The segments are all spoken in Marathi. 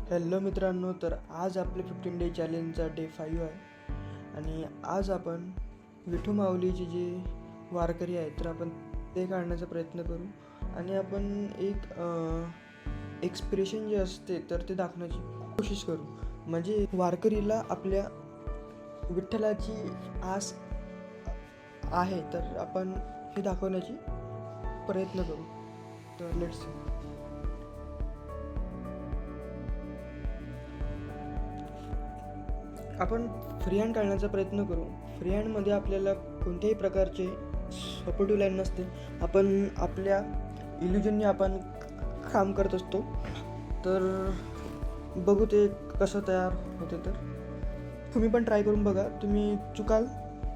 हॅलो मित्रांनो, तर आज आपले 15 डे चॅलेंजचा डे 5 आहे आणि आज आपण विठू माऊलीचे जे वारकरी आहेत तर आपण ते काढण्याचा प्रयत्न करू आणि आपण एक एक्सप्रेशन जे असते तर ते दाखवण्याची कोशिश करू. म्हणजे वारकरीला आपल्या विठ्ठलाची आस आहे तर आपण हे दाखवण्याची प्रयत्न करू. तर लेट्स सी. आपण फ्री हँड काढण्याचा प्रयत्न करू. फ्री हँडमध्ये आपल्याला कोणत्याही प्रकारचे सपोर्टिव्ह लाईन नसते. आपण आपल्या इल्युजनने आपण काम करत असतो. तर बघू ते कसं तयार होते. तर तुम्ही पण ट्राय करून बघा. तुम्ही चुकाल,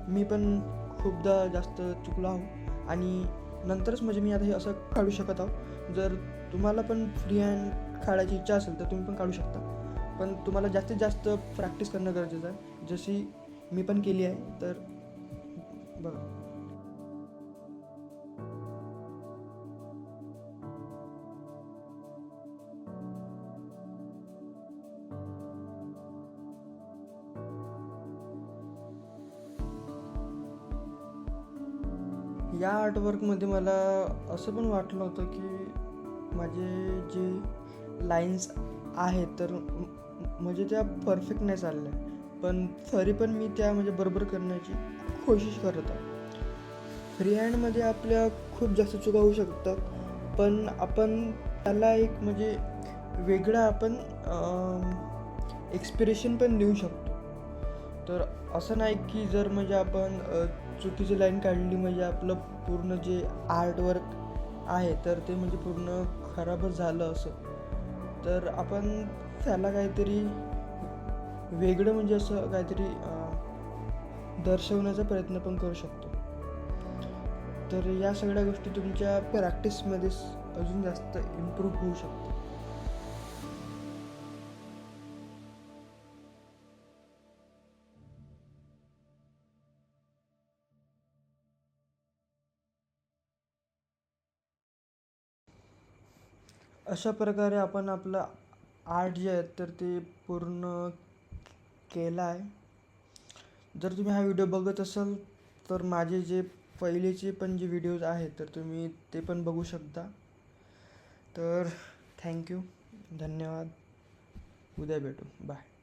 मी पण खूपदा जास्त चुकलो आहो आणि नंतरच म्हणजे मी आता हे असं काढू शकत आहो. जर तुम्हाला पण फ्री हँड काढायची इच्छा असेल तर तुम्ही पण काढू शकता, पण तुम्हाला जास्तीत जास्त प्रॅक्टिस करणं गरजेचं आहे, जशी मी पण केली आहे. तर बघा, या आर्टवर्कमध्ये मला असं पण वाटलं होतं की माझे जे लाईन्स आहेत तर म्हणजे त्या परफेक्ट नाही चालल्या, पण तरी पण मी त्या म्हणजे बरोबर करण्याची कोशिश करत आहे. फ्री हँडमध्ये आपल्या खूप जास्त चुका होऊ शकतात, पण आपण त्याला एक म्हणजे वेगळा आपण एक्सप्रेशन पण देऊ शकतो. तर असं नाही की जर म्हणजे आपण चुकीची लाईन काढली म्हणजे आपलं पूर्ण जे आर्टवर्क आहे तर ते म्हणजे पूर्ण खराबच झालं असं. तर आपण त्याला काहीतरी वेगळं म्हणजे असं काहीतरी दर्शवण्याचा प्रयत्न पण करू शकतो. तर या सगळ्या गोष्टी तुमच्या प्रॅक्टिसमध्ये अजून जास्त इम्प्रूव्ह होऊ शकतात. अशा प्रकारे आपण आपलं आर्ट जे आहे तर ते पूर्ण केलं आहे. जर तुम्ही हा व्हिडिओ बघत असाल तर माझे जे पहिलेचे पण जे व्हिडिओज आहेत तर तुम्ही ते पण बघू शकता. तर थँक्यू, धन्यवाद. उद्या भेटू, बाय.